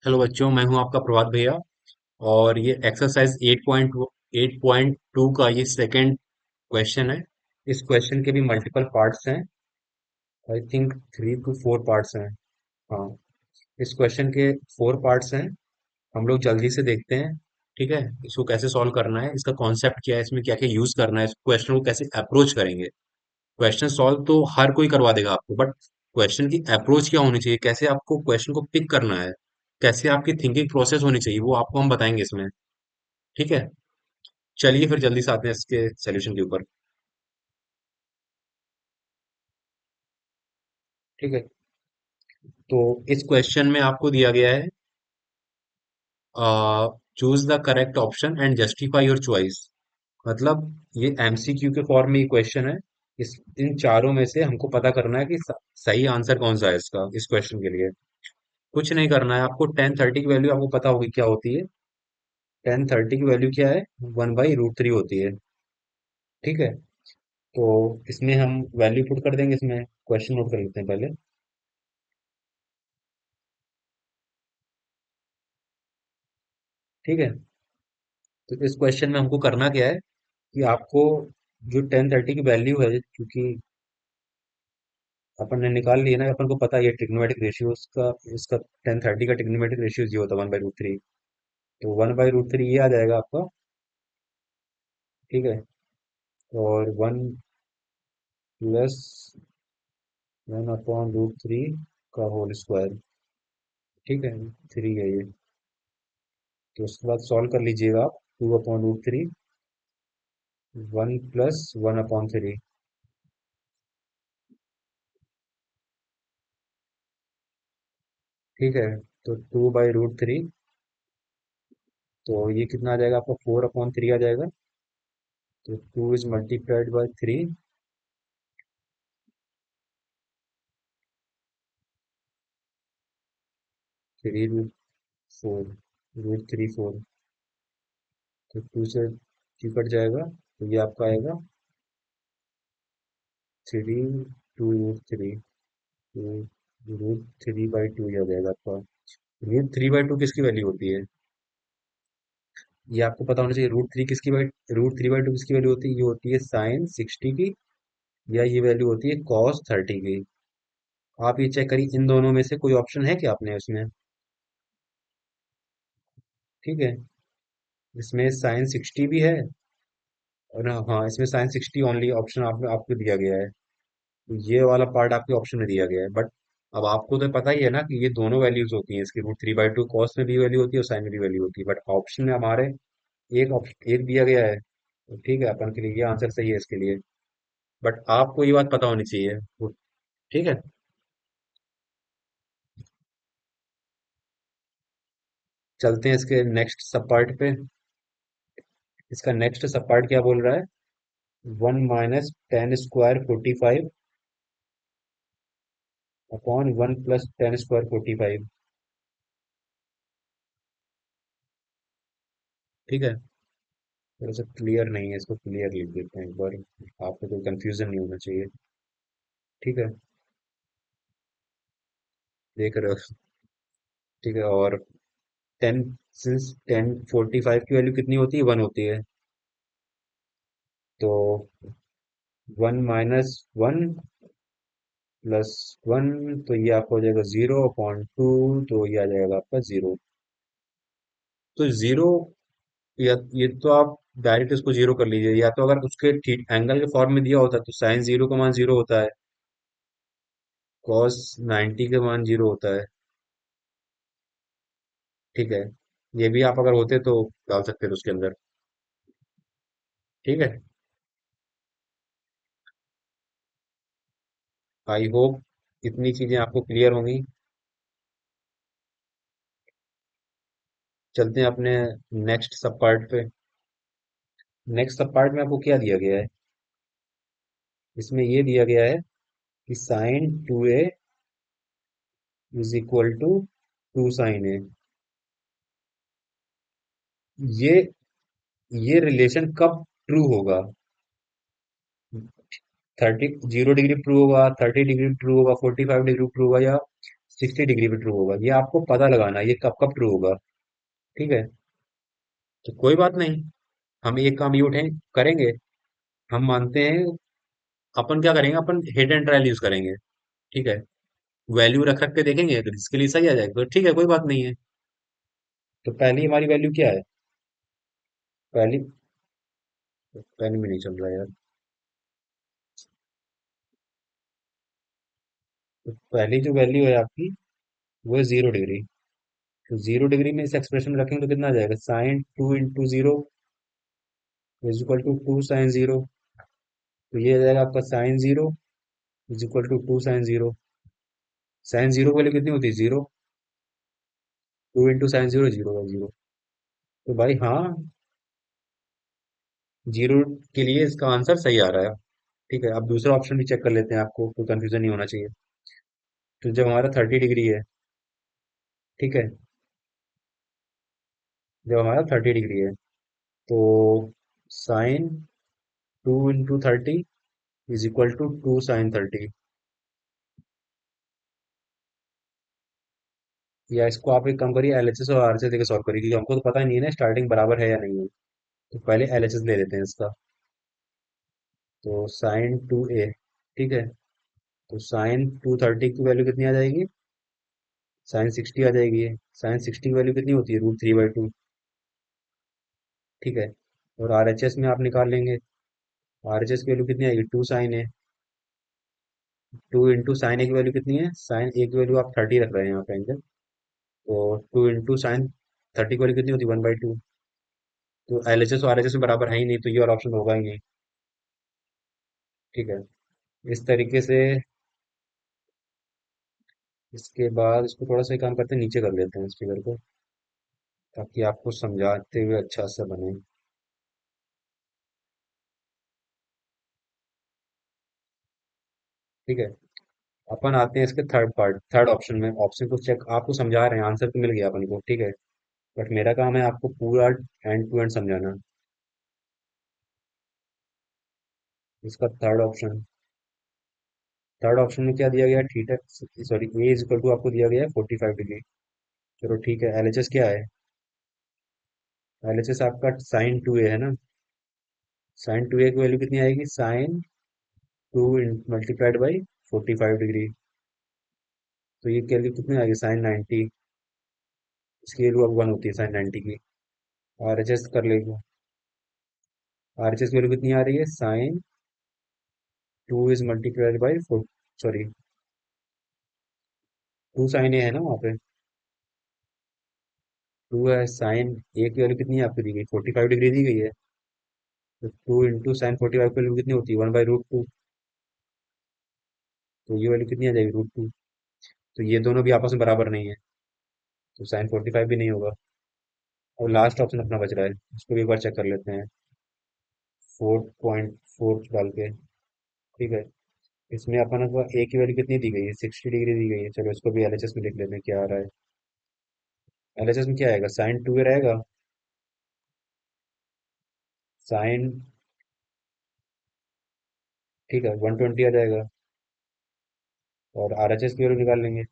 Hello बच्चों, मैं हूं आपका प्रभात भैया। और ये एक्सरसाइज 8.2 का ये सेकंड क्वेश्चन है। इस क्वेश्चन के भी मल्टीपल पार्ट्स हैं। आई थिंक 3 to 4 पार्ट्स हैं। हाँ, इस क्वेश्चन के 4 पार्ट्स हैं। हम लोग जल्दी से देखते हैं। ठीक है, इसको कैसे सॉल्व करना है, इसका कॉन्सेप्ट क्या है, इसमें क्या क्या यूज करना है, इस क्वेश्चन को कैसे अप्रोच करेंगे। क्वेश्चन सॉल्व तो हर कोई करवा देगा आपको, बट क्वेश्चन की अप्रोच क्या होनी चाहिए, कैसे आपको क्वेश्चन को पिक करना है, कैसे आपकी थिंकिंग प्रोसेस होनी चाहिए, वो आपको हम बताएंगे इसमें। ठीक है, चलिए फिर जल्दी से आते हैं इसके सॉल्यूशन के ऊपर। ठीक है, तो इस क्वेश्चन में आपको दिया गया है, choose the correct option and justify your choice. मतलब ये एमसीक्यू के फॉर्म में ये क्वेश्चन है। इस इन चारों में से हमको पता करना है कि सही आंसर कौन सा है इसका, इस क्वेश्चन के लिए। कुछ नहीं करना है आपको। 1030 की वैल्यू आपको पता होगी क्या होती है। 1030 की वैल्यू क्या है? 1/√3 होती है। ठीक है, तो इसमें हम वैल्यू पुट कर देंगे। इसमें क्वेश्चन नोट कर लेते हैं पहले। ठीक है, तो इस क्वेश्चन में हमको करना क्या है कि आपको जो 1030 की वैल्यू है, क्योंकि अपन ने निकाल लिया ना, अपन को पता है ये ट्रिग्नोमेट्रिक रेशियो इसका इसका 1030 का ट्रिग्नोमेट्रिक रेशियो जी होता है 1/√3। तो 1/√3 ये आ जाएगा आपका। ठीक है, और 1 + 1/√3 का होल स्क्वायर। ठीक है, 3 है ये। तो उसके बाद सॉल्व कर लीजिएगा आप। 2/√3, 1 + 1/3। ठीक है, तो 2/√3, तो ये कितना आ जाएगा आपका? 4/3 आ जाएगा। तो 2 इज मल्टीप्लाइड बाय 3। 3√4, √3 4। तो 2 से 3 कट जाएगा, तो ये आपका आएगा 3 2√3। तो √3/2 आ जाएगा आपका। √3/2 किसकी वैल्यू होती है? ये आपको पता होना चाहिए। √3/2 किसकी वैल्यू होती है? ये होती है sin 60 की, या ये वैल्यू होती है cos 30 की। आप ये चेक करिए, इन दोनों में से कोई ऑप्शन है क्या आपने उसमें? ठीक है, इसमें sin 60 भी है, और हाँ, इसमें sin 60 ओनली ऑप्शन आपको दिया गया है। तो ये वाला पार्ट आपके ऑप्शन में दिया गया है, बट अब आपको तो पता ही है ना कि ये दोनों वैल्यूज होती हैं इसकी। √3/2 कॉस में भी वैल्यू होती है और साइन में भी वैल्यू होती है, बट ऑप्शन में हमारे एक ऑप्शन एक दिया गया है। तो ठीक है, अपन के लिए ये आंसर सही है इसके लिए। बट आपको ये बात पता होनी चाहिए। ठीक है, चलते हैं इसके नेक्स्ट सब पार्ट पे। इसका नेक्स्ट सब पार्ट क्या बोल रहा है? 1 - 10² 45 अपॉन 1 + 10² 45। ठीक है, थोड़ा सा क्लियर नहीं है, इसको क्लियर लिख देते हैं एक बार, आपको कोई कंफ्यूजन नहीं होना चाहिए। ठीक है, देख रहे हो? ठीक है, और 10, सिंस 1045 की वैल्यू कितनी होती है? 1 होती है। तो 1 - 1 + 1, तो ये आपको हो जाएगा 0/2। तो ये आ जाएगा आपका 0। तो 0, या ये तो आप डायरेक्ट इसको 0 कर लीजिए, या तो अगर उसके ठीक एंगल के फॉर्म में दिया होता तो sin 0 का मान 0 होता है, cos 90 का मान 0 होता है। ठीक है, ये भी आप अगर होते तो डाल सकते थे उसके अंदर। ठीक है, आई होप इतनी चीजें आपको क्लियर होंगी। चलते हैं अपने नेक्स्ट सब पार्ट पे। नेक्स्ट सब पार्ट में आपको क्या दिया गया है? इसमें ये दिया गया है कि sin 2a = 2 sin a। ये ये रिलेशन कब ट्रू होगा? 30, 0 डिग्री ट्रू होगा, 30 डिग्री ट्रू होगा, 45 डिग्री ट्रू होगा, या 60 डिग्री पे ट्रू होगा, ये आपको पता लगाना है, ये कब कब ट्रू होगा। ठीक है, तो कोई बात नहीं, हम एक काम ये उठे करेंगे, हम मानते हैं, अपन क्या करेंगे, अपन हिट एंड ट्रायल यूज करेंगे। ठीक है, वैल्यू रख रख के देखेंगे, अगर इसके लिए सही आ जाएगा तो ठीक है, कोई बात नहीं है। तो पहली हमारी वैल्यू क्या है? पहली, पेन भी नहीं चल रहा यार। तो पहली जो वैल्यू है आपकी, वो है 0 डिग्री। तो 0 डिग्री में इस एक्सप्रेशन में रखेंगे तो कितना आ जाएगा, sin 2 × 0 is equal to 2 sin 0। तो ये आ जाएगा आपका sin 0 is equal to 2 sin 0। sin 0 की वैल्यू कितनी होती है, 0। 2 × sin 0, 0/0। तो भाई हाँ, 0 के लिए इसका आंसर सही आ रहा है। ठीक है, अब दूसरा ऑप्शन भी चेक कर लेते हैं, आपको कोई कंफ्यूजन नहीं होना चाहिए। तो जब हमारा 30 डिग्री है, ठीक है, जब हमारा 30 डिग्री है, तो sin 2 × 30 is equal to 2 sin 30। या इसको आप एक काम करिए, एलएचएस और आरएचएस देके सॉल्व करिए, क्योंकि हमको तो पता ही नहीं है ना स्टार्टिंग बराबर है या नहीं है। तो पहले एलएचएस ले लेते हैं इसका। तो sin 2a, ठीक है, तो sin 230 की वैल्यू कितनी आ जाएगी, sin 60 आ जाएगी। sin 60 की वैल्यू कितनी होती है, √3/2। ठीक है, और आरएचएस में आप निकाल लेंगे, आरएचएस की वैल्यू कितनी आएगी, 2 sin a। 2 × sin a की वैल्यू कितनी है, sin a की वैल्यू आप 30 रख रहे हैं यहाँ पे एंगल। तो 2 × sin 30 की वैल्यू कितनी होती है, 1/2। तो एलएचएस और आरएचएस में बराबर है ही नहीं, तो ये वाला ऑप्शन होगा ही नहीं। ठीक है, इस तरीके से। इसके बाद इसको थोड़ा सा एक काम करते हैं, नीचे कर लेते हैं इस फिगर को, ताकि आपको समझाते हुए अच्छा से बने। ठीक है, अपन आते हैं इसके थर्ड पार्ट, थर्ड ऑप्शन में। ऑप्शन को चेक आपको समझा रहे हैं, आंसर तो मिल गया अपन को, ठीक है, बट मेरा काम है आपको पूरा एंड टू एंड समझाना। इसका थर्ड ऑप्शन में क्या दिया गया है, theta, sorry, A is equal to आपको दिया गया है 45 डिग्री। चलो ठीक है, एलएचएस क्या है, एलएचएस आपका sin 2a है ना। sin 2a की वैल्यू कितनी आएगी, sin 2 मल्टीप्लाइड बाई 45 डिग्री। तो ये वैल्यू कितनी आएगी, sin 90। इसकी वैल्यू अब 1 होती है sin 90 की। आरएचएस कर लेंगे, आरएचएस की वैल्यू कितनी आ रही है, sin 2 is multiplied by 4, sorry, 2 sin a है ना वहाँ पे, 2 है। sin a की वैल्यू कितनी है आपको दी गई, 45 डिग्री दी गई है। तो 2 × sin 45 की वैल्यू कितनी होती है, 1/√2। तो ये वैल्यू कितनी आ जाएगी, √2। तो ये दोनों भी आपस में बराबर नहीं है, तो sin 45 भी नहीं होगा। और लास्ट ऑप्शन अपना बच रहा है, उसको भी एक बार चेक कर लेते हैं, 4.4 डाल के। ठीक है, इसमें अपन को ए की वैल्यू कितनी दी गई है, 60 डिग्री दी गई है। चलो इसको भी एलएचएस में लिख लेते हैं, क्या आ रहा है। एलएचएस में क्या आएगा, sin 2 रहेगा, साइन, ठीक है, 120 आ जाएगा। और आरएचएस की वैल्यू निकाल लेंगे,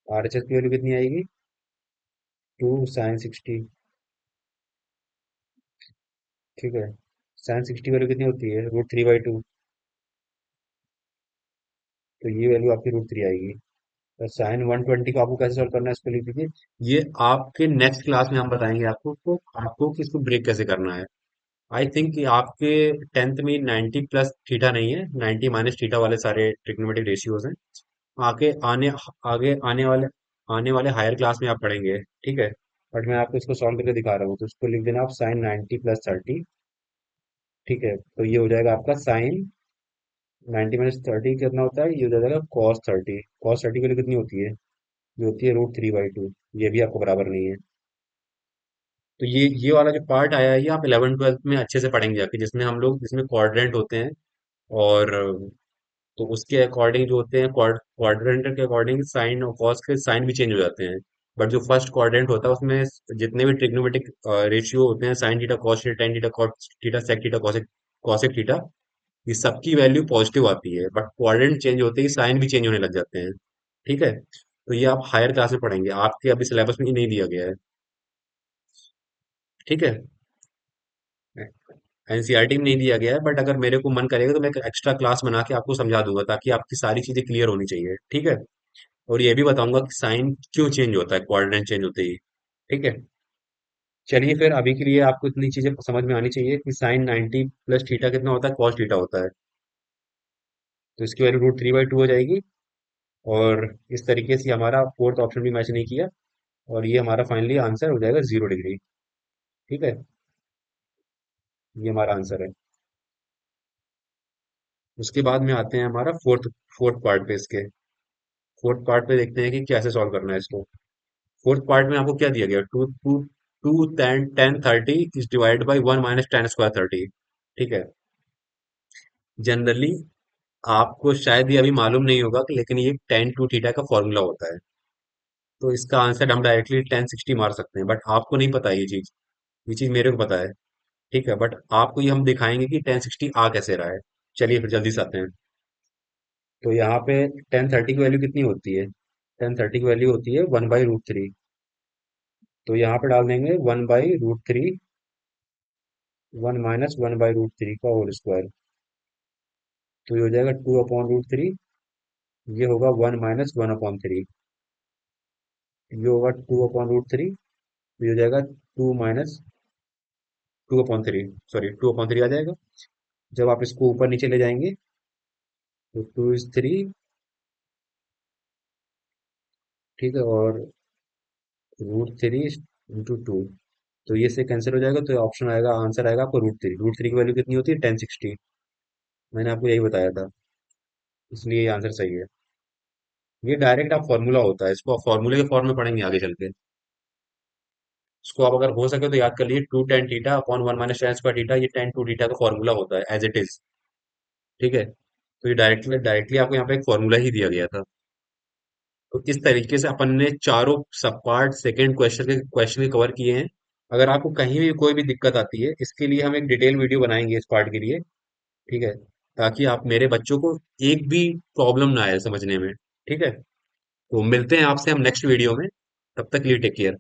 आरएचएस की वैल्यू कितनी आएगी, 2 sin 60। ठीक है, sin 60 वैल्यू कितनी होती है, √3/2। तो ये वैल्यू आपकी √3 आएगी। और sin 120 को आपको कैसे सॉल्व करना है, इसको लिख दीजिए। ये आपके नेक्स्ट क्लास में हम बताएंगे आपको, तो आपको कि इसको ब्रेक कैसे करना है। आई थिंक कि आपके टेंथ में 90 प्लस थीटा नहीं है, 90 माइनस थीटा वाले सारे ट्रिग्नोमेट्रिक रेशियोज हैं। आगे आने आगे आने वाले हायर क्लास में आप पढ़ेंगे। ठीक है, बट मैं आपको इसको सॉल्व करके दिखा रहा हूँ, तो इसको लिख देना आप sin 90 + 30। ठीक है, तो ये हो जाएगा आपका sin 90 - 30 कितना होता है, ये हो जाएगा cos 30। cos 30 के लिए कितनी होती है, ये होती है √3/2। ये भी आपको बराबर नहीं है। तो ये वाला जो पार्ट आया है, ये आप 11th 12th में अच्छे से पढ़ेंगे जाके, जिसमें हम लोग, जिसमें क्वाड्रेंट होते हैं। और तो उसके अकॉर्डिंग जो होते हैं, क्वाड्रेंट के अकॉर्डिंग साइन और कॉस के साइन भी चेंज हो जाते हैं। बट जो फर्स्ट क्वाड्रेंट होता है, उसमें जितने भी ट्रिग्नोमेट्रिक रेशियो होते हैं, sine theta, cos theta, tan theta, cos theta, sec theta, cosec theta, ये सबकी वैल्यू पॉजिटिव आती है। बट क्वाड्रेंट चेंज होते ही साइन भी चेंज होने लग जाते हैं। ठीक है, तो ये आप हायर क्लास में पढ़ेंगे, आपके अभी सिलेबस में ये नहीं दिया गया है। ठीक है, एनसीईआरटी में नहीं दिया गया है, बट अगर मेरे को मन करेगा तो मैं एक एक्स्ट्रा क्लास बना के आपको समझा दूंगा, ताकि आपकी सारी चीजें क्लियर होनी चाहिए। ठीक है, और ये भी बताऊंगा कि साइन क्यों चेंज होता है कोऑर्डिनेट चेंज होते ही। ठीक है, चलिए फिर अभी के लिए आपको इतनी चीजें समझ में आनी चाहिए कि साइन 90 प्लस थीटा कितना होता है, कॉस थीटा होता है। तो इसकी वैल्यू √3/2 हो जाएगी। और इस तरीके से हमारा फोर्थ ऑप्शन भी मैच नहीं किया, और ये हमारा फाइनली आंसर हो जाएगा 0 डिग्री। ठीक है, ये हमारा आंसर है। उसके बाद में आते हैं हमारा फोर्थ फोर्थ पार्ट पे। इसके फोर्थ पार्ट पे देखते हैं कि कैसे सॉल्व करना है इसको। फोर्थ पार्ट में आपको क्या दिया गया, two two two tan 30 is divide by 1 - tan² 30। ठीक है, जनरली आपको शायद ये अभी मालूम नहीं होगा कि, लेकिन ये tan 2 थीटा का फॉर्मूला होता है। तो इसका आंसर हम डायरेक्टली 1060 मार सकते हैं, बट आपको नहीं पता ये चीज मेरे को पता है। ठीक है, बट आपको ये हम दिखाएंगे कि 1060 आ कैसे रहा है। चलिए फिर जल्दी से आते हैं। तो यहाँ पे 1030 की वैल्यू कितनी होती है, 1030 की वैल्यू होती है 1/√3। तो यहाँ पे डाल देंगे 1/√3, 1 - 1/√3 का होल स्क्वायर। तो ये हो जाएगा 2/√3। ये होगा 1 - 1/3। ये होगा 2/√3। ये हो जाएगा 2 - 2/3, सॉरी 2/3 आ जाएगा। जब आप इसको ऊपर नीचे ले जाएंगे तो 2 is 3। ठीक है, और √3 × 2, तो ये से कैंसिल हो जाएगा, तो ऑप्शन आएगा, आंसर आएगा आपको √3। √3 की वैल्यू कितनी होती है, 1060। मैंने आपको यही बताया था, इसलिए ये आंसर सही है। ये डायरेक्ट आप फॉर्मूला होता है, इसको आप फॉर्मूले के फॉर्म में पढ़ेंगे आगे चल के। इसको आप अगर हो सके तो याद कर लीजिए, 2 tan θ/1 - tan² थीटा, ये tan 2 थीटा का फॉर्मूला होता है एज इट इज। ठीक है, तो ये डायरेक्टली डायरेक्टली आपको यहाँ पे एक फॉर्मूला ही दिया गया था। तो इस तरीके से अपन ने चारों सब पार्ट सेकेंड क्वेश्चन के कवर किए हैं। अगर आपको कहीं भी कोई भी दिक्कत आती है, इसके लिए हम एक डिटेल वीडियो बनाएंगे इस पार्ट के लिए। ठीक है, ताकि आप मेरे बच्चों को एक भी प्रॉब्लम ना आए समझने में। ठीक है, तो मिलते हैं आपसे हम नेक्स्ट वीडियो में। तब तक के लिए टेक केयर।